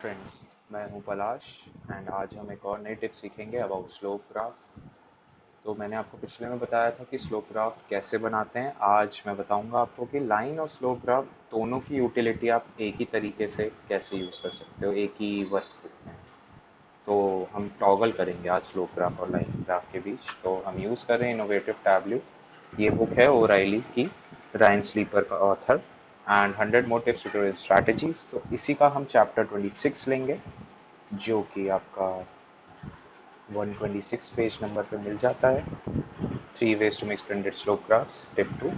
Friends, मैं हूं पलाश and आज हम एक और नई टिप सीखेंगे अबाउट स्लोप ग्राफ। तो मैंने आपको पिछले में बताया था कि स्लोप ग्राफ कैसे बनाते हैं। आज मैं बताऊंगा आपको कि लाइन और स्लोप ग्राफ दोनों की यूटिलिटी आप एक ही तरीके से कैसे यूज़ कर सकते हो एक ही वर्कबुक में। तो हम टॉगल करेंगे आज स्लोप ग्राफ और लाइन ग्राफ के बीच। तो हम यूज़ कर रहे हैं इनोवेटिव टैब्ल्यू। ये बुक है ओराइली की, रायन स्लीपर का author, and 100 more tips tutorial strategies. तो इसी का हम चैप्टर 26 लेंगे, जो कि आपका 126 पेज नंबर पे मिल जाता है। 3 ways to make splendid slope graphs, tip 2।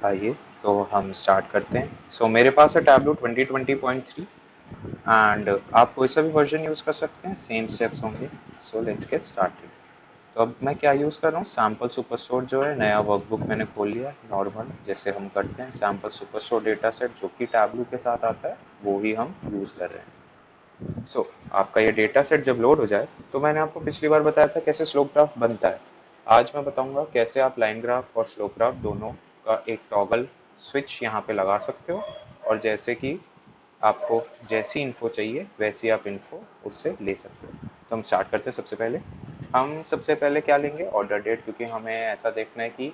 आइए तो हम स्टार्ट करते हैं। मेरे पास है टैब्लो 2020.3 एंड आप कोई सा भी वर्जन यूज़ कर सकते हैं, सेम स्टेप्स होंगे। Let's get started. तो अब मैं क्या यूज़ कर रहा हूँ, सैम्पल सुपरस्टोर जो है, नया वर्कबुक मैंने खोल लिया। नॉर्मल जैसे हम करते हैं, सैम्पल सुपरस्टोर डेटा सेट जो कि टैब्लो के साथ आता है, वो ही हम यूज़ कर रहे हैं। आपका ये डेटा सेट जब लोड हो जाए, तो मैंने आपको पिछली बार बताया था कैसे स्लोप ग्राफ बनता है। आज मैं बताऊंगा कैसे आप लाइन ग्राफ और स्लोप ग्राफ दोनों का एक टॉगल स्विच यहाँ पे लगा सकते हो, और जैसे कि आपको जैसी इन्फो चाहिए वैसी आप इन्फो उससे ले सकते हो। तो हम स्टार्ट करते हैं। हम सबसे पहले क्या लेंगे, ऑर्डर डेट, क्योंकि हमें ऐसा देखना है कि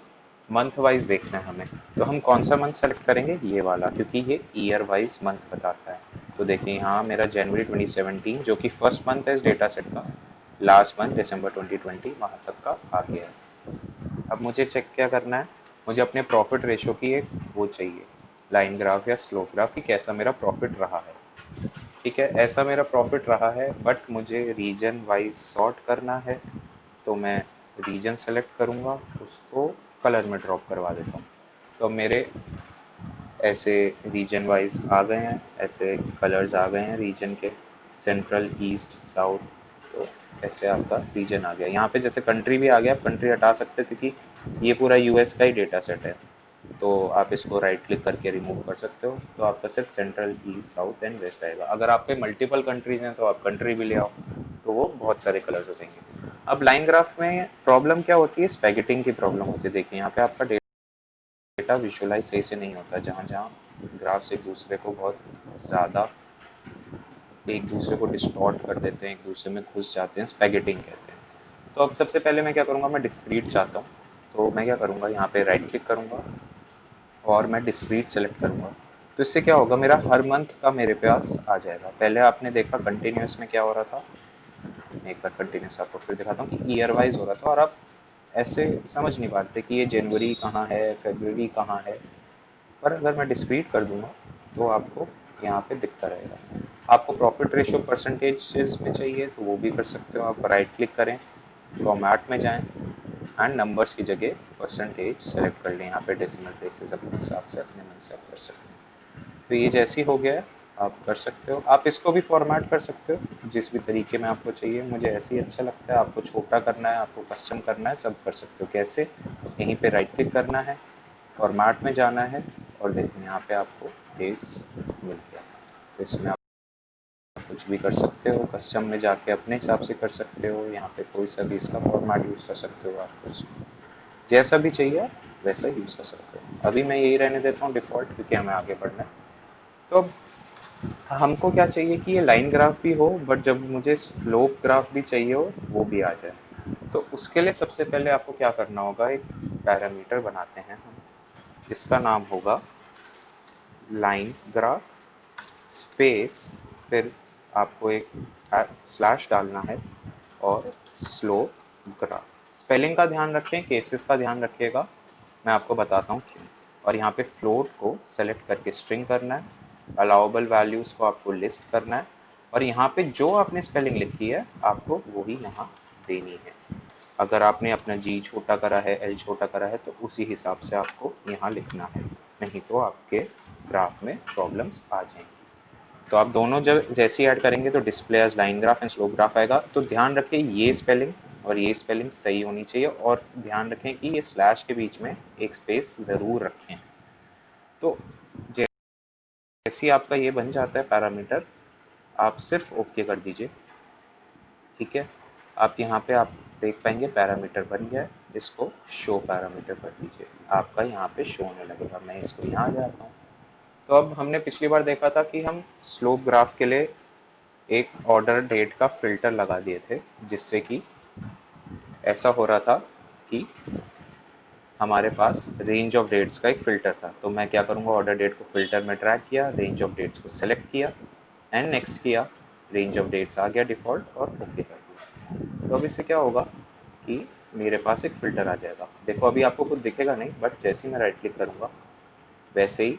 मंथ वाइज देखना है हमें। तो हम कौन सा मंथ सेलेक्ट करेंगे, ये वाला, क्योंकि ये ईयर वाइज मंथ बताता है। तो देखिए यहाँ मेरा जनवरी 2017 जो कि फर्स्ट मंथ है इस डेटा सेट का, लास्ट मंथ दिसंबर 2020 वहाँ तक का आ गया है। अब मुझे चेक क्या करना है, मुझे अपने प्रॉफिट रेशो की एक वो चाहिए, लाइन ग्राफ या स्लोप ग्राफ की कैसा मेरा प्रॉफिट रहा है। ठीक है, ऐसा मेरा प्रॉफिट रहा है, बट मुझे रीजन वाइज सॉर्ट करना है। तो मैं रीजन सेलेक्ट करूँगा, उसको कलर में ड्रॉप करवा देता हूँ। तो मेरे ऐसे रीजन वाइज आ गए हैं, ऐसे कलर्स आ गए हैं रीजन के, सेंट्रल, ईस्ट, साउथ। तो ऐसे आपका रीजन आ गया। यहाँ पे जैसे कंट्री भी आ गया, आप कंट्री हटा सकते हैं क्योंकि ये पूरा यूएस का ही डेटा सेट है। तो आप इसको राइट क्लिक करके रिमूव कर सकते हो। तो आपका सिर्फ central, east, south and west आएगा। अगर आप पे मल्टीपल कंट्रीज हैं तो आप कंट्री भी ले आओ, तो वो बहुत सारे कलर्स हो जाएंगे। अब लाइन ग्राफ में प्रॉब्लम क्या होती है, स्पैगेटिंग की प्रॉब्लम होती है। देखिए यहाँ पे आपका डेटा विजुअलाइज सही से नहीं होता, जहाँ जहाँ ग्राफ्स एक दूसरे को बहुत ज़्यादा एक दूसरे को डिस्टॉर्ट कर देते हैं, एक दूसरे में घुस जाते हैं, स्पैगेटिंग कहते हैं। तो अब सबसे पहले मैं क्या करूँगा, मैं डिस्क्रीट चाहता हूँ। तो मैं क्या करूँगा, यहाँ पे राइट क्लिक करूँगा और मैं डिस्क्रीट सेलेक्ट करूँगा। तो इससे क्या होगा, मेरा हर मंथ का मेरे पास आ जाएगा। पहले आपने देखा कंटिन्यूस में क्या हो रहा था, मैं एक बार कंटिन्यूस आपको फिर दिखाता हूँ कि ईयर वाइज हो रहा था, और आप ऐसे समझ नहीं पाते कि ये जनवरी कहाँ है, फरवरी कहाँ है। पर अगर मैं डिस्क्रीट कर दूंगा तो आपको यहाँ पे दिखता रहेगा। आपको प्रॉफिट रेशियो परसेंटेजेस में चाहिए तो वो भी कर सकते हो। आप राइट क्लिक करें, फॉर्मेट में जाएं एंड नंबर्स की जगह परसेंटेज सेलेक्ट कर लें। यहाँ पे डेसिमल प्लेसेस अपने हिसाब से अपने मन से आप कर सकते हैं। तो ये जैसे ही हो गया है, आप कर सकते हो। आप इसको भी फॉर्मेट कर सकते हो जिस भी तरीके में आपको चाहिए। मुझे ऐसे ही अच्छा लगता है। आपको छोटा करना है, आपको कस्टम करना है, सब कर सकते हो। कैसे, यहीं पे राइट क्लिक करना है, फॉर्मेट में जाना है, और देखिए यहाँ पे आपको डेट्स मिल गया। तो इसमें आप कुछ भी कर सकते हो, कस्टम में जाके अपने हिसाब से कर सकते हो। यहाँ पे कोई सा भी इसका फॉर्मेट यूज़ कर सकते हो। आप कुछ जैसा भी चाहिए आप वैसा यूज़ कर सकते हो। अभी मैं यही रहने देता हूँ डिफ़ॉल्ट, क्योंकि हमें आगे बढ़ना है। तो अब हमको क्या चाहिए कि ये लाइन ग्राफ भी हो, बट जब मुझे स्लोप ग्राफ भी चाहिए हो वो भी आ जाए। तो उसके लिए सबसे पहले आपको क्या करना होगा, एक पैरामीटर बनाते हैं हम, जिसका नाम होगा लाइन ग्राफ स्पेस, फिर आपको एक स्लैश डालना है, और स्लोप ग्राफ। स्पेलिंग का ध्यान रखें, केसेस का ध्यान रखिएगा, मैं आपको बताता हूँ क्यों। और यहाँ पे फ्लोट को सेलेक्ट करके स्ट्रिंग करना है, अलाउबल वैल्यूज़ को आपको लिस्ट करना है, और यहाँ पे जो आपने स्पेलिंग लिखी है आपको वही यहाँ देनी है। अगर आपने अपना जी छोटा करा है, एल छोटा करा है, तो उसी हिसाब से आपको यहाँ लिखना है, नहीं तो आपके ग्राफ में प्रॉब्लम्स आ जाएंगी। तो आप दोनों जब जैसे ही ऐड करेंगे तो display as line graph and slope graph आएगा। तो ध्यान रखें ये स्पेलिंग और ये स्पेलिंग सही होनी चाहिए, और ध्यान रखें कि ये स्लैश के बीच में एक स्पेस ज़रूर रखें। तो जैसे ही आपका ये बन जाता है पैरामीटर, आप सिर्फ ओके कर दीजिए। ठीक है, आप यहाँ पे आप देख पाएंगे पैरामीटर बन गया है। इसको शो पैरामीटर कर दीजिए, आपका यहाँ पे शो होने लगेगा। मैं इसको यहाँ ले आता हूँ। तो अब हमने पिछली बार देखा था कि हम स्लोप ग्राफ के लिए एक ऑर्डर डेट का फिल्टर लगा दिए थे, जिससे कि ऐसा हो रहा था कि हमारे पास रेंज ऑफ डेट्स का एक फ़िल्टर था। तो मैं क्या करूँगा, ऑर्डर डेट को फ़िल्टर में ड्रैग किया, रेंज ऑफ डेट्स को सेलेक्ट किया एंड नेक्स्ट किया, रेंज ऑफ डेट्स आ गया डिफ़ॉल्ट और ओके कर दिया। तो अब इससे क्या होगा कि मेरे पास एक फ़िल्टर आ जाएगा। देखो अभी आपको कुछ दिखेगा नहीं, बट जैसे ही मैं राइट क्लिक करूँगा वैसे ही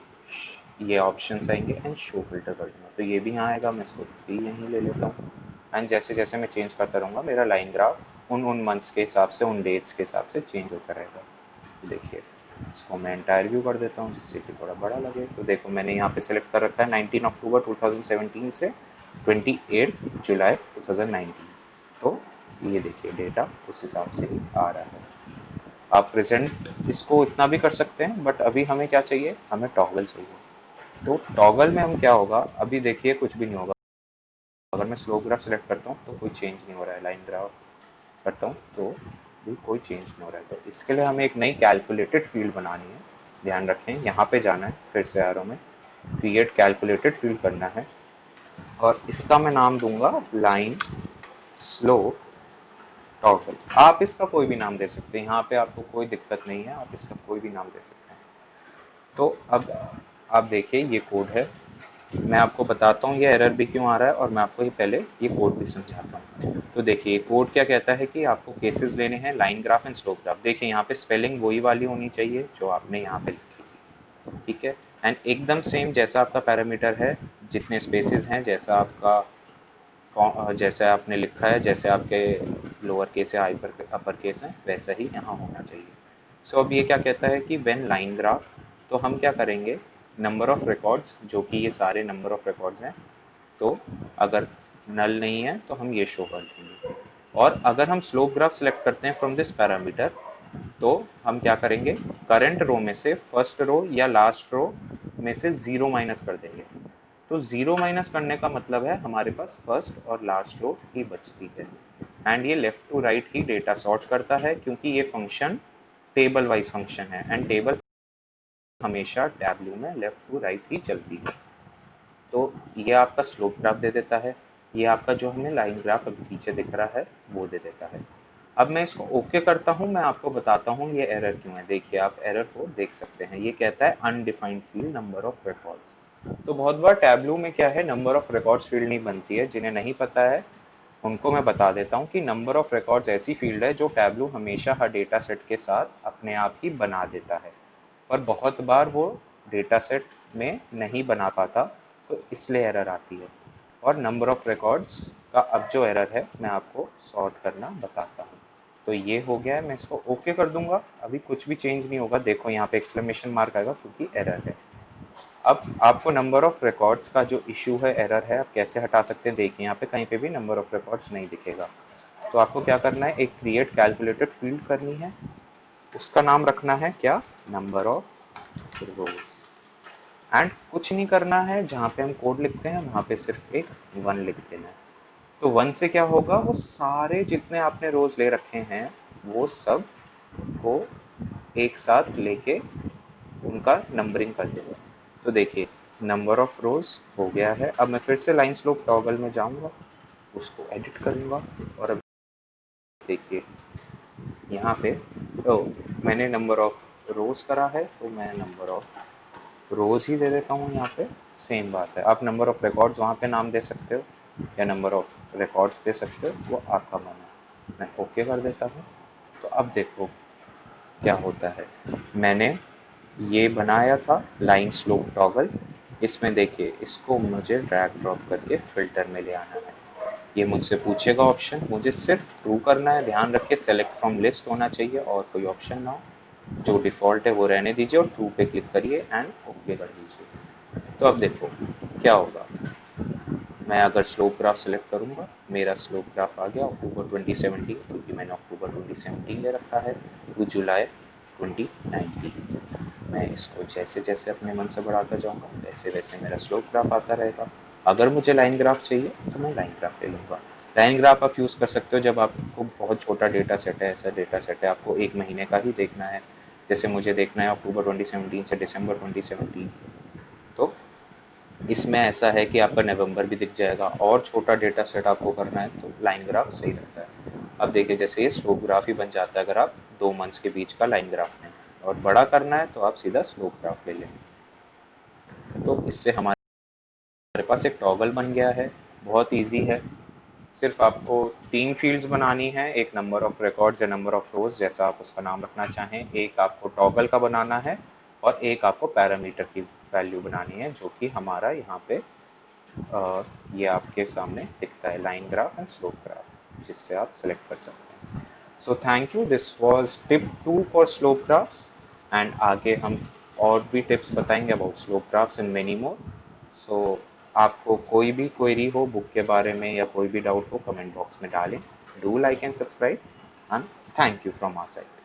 ये ऑप्शंस आएंगे एंड शो फिल्टर कर दूँगा। तो ये भी यहाँ आएगा, मैं इसको भी यहीं ले लेता हूँ एंड जैसे जैसे मैं चेंज करता रहूँगा मेरा लाइन ग्राफ उन मंथ्स के हिसाब से, उन डेट्स के हिसाब से चेंज होता रहेगा। देखिए इसको मैं एंटायर व्यू कर देता हूँ जिससे कि थोड़ा बड़ा लगे। तो देखो मैंने यहाँ पे सिलेक्ट कर रखा है 19 अक्टूबर 2017 से 28 जुलाई 2019। तो ये देखिए डेटा उस हिसाब से ही आ रहा है। आप प्रेजेंट इसको इतना भी कर सकते हैं, बट अभी हमें क्या चाहिए, हमें टॉगल चाहिए। तो टॉगल में हम क्या होगा, अभी देखिए कुछ भी नहीं होगा। अगर मैं स्लो ग्राफ सेलेक्ट करता हूँ तो कोई चेंज नहीं हो रहा है, लाइन ग्राफ करता हूँ तो भी कोई चेंज नहीं हो रहा है। तो इसके लिए हमें एक नई कैलकुलेटेड फील्ड बनानी है। ध्यान रखें यहाँ पे जाना है, फिर से एरो में क्रिएट कैलकुलेटेड फील्ड करना है और इसका मैं नाम दूंगा लाइन स्लो टॉगल। आप इसका कोई भी नाम दे सकते हैं, यहाँ पे आपको कोई दिक्कत नहीं है, आप इसका कोई भी नाम दे सकते हैं। तो अब आप देखिए ये कोड है, मैं आपको बताता हूँ ये एरर भी क्यों आ रहा है और मैं आपको ये पहले ये कोड भी समझाता हूँ। तो देखिए कोड क्या कहता है कि आपको केसेस लेने हैं line graph and slope graph. देखिए यहाँ पे स्पेलिंग वही वाली होनी चाहिए जो आपने यहाँ पे लिखी थी, ठीक है। एंड एकदम सेम जैसा आपका पैरामीटर है, जितने स्पेसेस हैं, जैसा आपका जैसे आपने लिखा है, जैसे आपके लोअर केस या अपर केस है, वैसा ही यहाँ होना चाहिए। सो अब ये क्या कहता है कि व्हेन लाइन ग्राफ, तो हम क्या करेंगे, नंबर ऑफ रिकॉर्ड्स, जो कि ये सारे नंबर ऑफ रिकॉर्ड्स हैं, तो अगर नल नहीं है तो हम ये शो कर देंगे। और अगर हम स्लोप ग्राफ सेलेक्ट करते हैं फ्रॉम दिस पैरामीटर, तो हम क्या करेंगे, करंट रो में से फर्स्ट रो या लास्ट रो में से 0 माइनस कर देंगे। तो 0 माइनस करने का मतलब है हमारे पास फर्स्ट और लास्ट रो ही बचती है। एंड ये लेफ्ट टू राइट ही डेटा सॉर्ट करता है, क्योंकि ये फंक्शन टेबल वाइज फंक्शन है एंड टेबल हमेशा टैब्लू में लेफ्ट टू राइट ही चलती है। तो ये आपका स्लोप ग्राफ दे देता है, ये आपका जो हमें लाइन ग्राफ अभी पीछे दिख रहा है वो दे देता है। अब मैं इसको ओके करता हूँ, मैं आपको बताता हूँ ये एरर क्यों है। देखिए आप एरर को देख सकते हैं, ये कहता है undefined field number of records. तो बहुत बार टैब्लू में क्या है, नंबर ऑफ रिकॉर्ड्स फील्ड नहीं बनती है। जिन्हें नहीं पता है उनको मैं बता देता हूँ कि नंबर ऑफ रिकॉर्ड्स ऐसी फील्ड है जो टैब्लू हमेशा हर डेटा सेट के साथ अपने आप ही बना देता है, पर बहुत बार वो डेटा सेट में नहीं बना पाता, तो इसलिए एरर आती है। और नंबर ऑफ रिकॉर्ड्स का अब जो एरर है मैं आपको सॉर्ट करना बताता हूँ। तो ये हो गया है, मैं इसको ओके कर दूंगा, अभी कुछ भी चेंज नहीं होगा। देखो यहाँ पे एक्सक्लेमेशन मार्क आएगा क्योंकि एरर है। अब आपको नंबर ऑफ रिकॉर्ड्स का जो इशू है, एरर है, आप कैसे हटा सकते हैं। देखिए यहाँ पे कहीं पे भी नंबर ऑफ रिकॉर्ड्स नहीं दिखेगा। तो आपको क्या करना है, एक क्रिएट कैलकुलेटेड फील्ड करनी है, उसका नाम रखना है क्या, नंबर ऑफ रोज। एंड कुछ नहीं करना है, जहाँ पे हम कोड लिखते हैं वहाँ पे सिर्फ एक 1 लिख देना है। तो 1 से क्या होगा, वो सारे जितने आपने रोज ले रखे हैं वो सब को एक साथ लेके उनका नंबरिंग कर देगा। तो देखिए नंबर ऑफ रोज हो गया है। अब मैं फिर से लाइन स्लोप टॉगल में जाऊंगा, उसको एडिट करूंगा और अब देखिए यहाँ पे मैंने नंबर ऑफ रोज करा है, तो मैं नंबर ऑफ रोज ही दे देता हूँ। यहाँ पे सेम बात है, आप नंबर ऑफ रिकॉर्ड्स वहाँ पे नाम दे सकते हो या नंबर ऑफ रिकॉर्ड्स दे सकते हो, वो आपका मन है। मैं ओके कर देता हूँ। तो अब देखो क्या होता है, मैंने ये बनाया था लाइन स्लोप टॉगल। इसमें देखिए इसको मुझे ड्रैग ड्रॉप करके फिल्टर में ले आना है। ये मुझसे पूछेगा ऑप्शन, मुझे सिर्फ ट्रू करना है। ध्यान रखिए सेलेक्ट फ्रॉम लिस्ट होना चाहिए और कोई ऑप्शन ना हो। जो डिफ़ॉल्ट है वो रहने दीजिए और ट्रू पे क्लिक करिए एंड ओके कर दीजिए। तो अब देखो क्या होगा, मैं अगर स्लोप ग्राफ सेलेक्ट करूंगा, मेरा स्लोप ग्राफ आ गया अक्टूबर 2017, क्योंकि मैंने अक्टूबर 2017 ले रखा है, टू जुलाई 2019। मैं इसको जैसे जैसे अपने मन से बढ़ाता जाऊंगा वैसे वैसे मेरा स्लोप ग्राफ आता रहेगा। अगर मुझे लाइन ग्राफ चाहिए तो मैं लाइन ग्राफ ले लूँगा। लाइन ग्राफ आप यूज़ कर सकते हो जब आपको बहुत छोटा डेटा सेट है, ऐसा डेटा सेट है आपको एक महीने का ही देखना है, जैसे मुझे देखना है अक्टूबर 2017 से दिसंबर 2017। तो इसमें ऐसा है कि आपका नवंबर भी दिख जाएगा, और छोटा डेटा सेट आपको करना है तो लाइन ग्राफ सही रहता है। अब देखिए जैसे ये स्लोप ग्राफ ही बन जाता है अगर आप 2 मंथ्स के बीच का लाइन ग्राफ लें, और बड़ा करना है तो आप सीधा स्लोप ग्राफ ले लें। तो इससे हमारे पास एक टॉगल बन गया है, बहुत ईजी है। सिर्फ आपको 3 फील्ड्स बनानी है, एक नंबर ऑफ रिकॉर्ड्स या नंबर ऑफ रोज, जैसा आप उसका नाम रखना चाहें, एक आपको टॉगल का बनाना है, और एक आपको पैरामीटर की वैल्यू बनानी है, जो कि हमारा यहाँ पे ये आपके सामने दिखता है, line graph and slope graph, जिससे आप सेलेक्ट कर सकते हैं। So thank you, this was tip 2 for slope graphs, and आगे हम और भी टिप्स बताएंगे about slope graphs and many more. So आपको कोई भी क्वेरी हो बुक के बारे में या कोई भी डाउट हो, कमेंट बॉक्स में डालें। Do like and subscribe, and thank you from our side.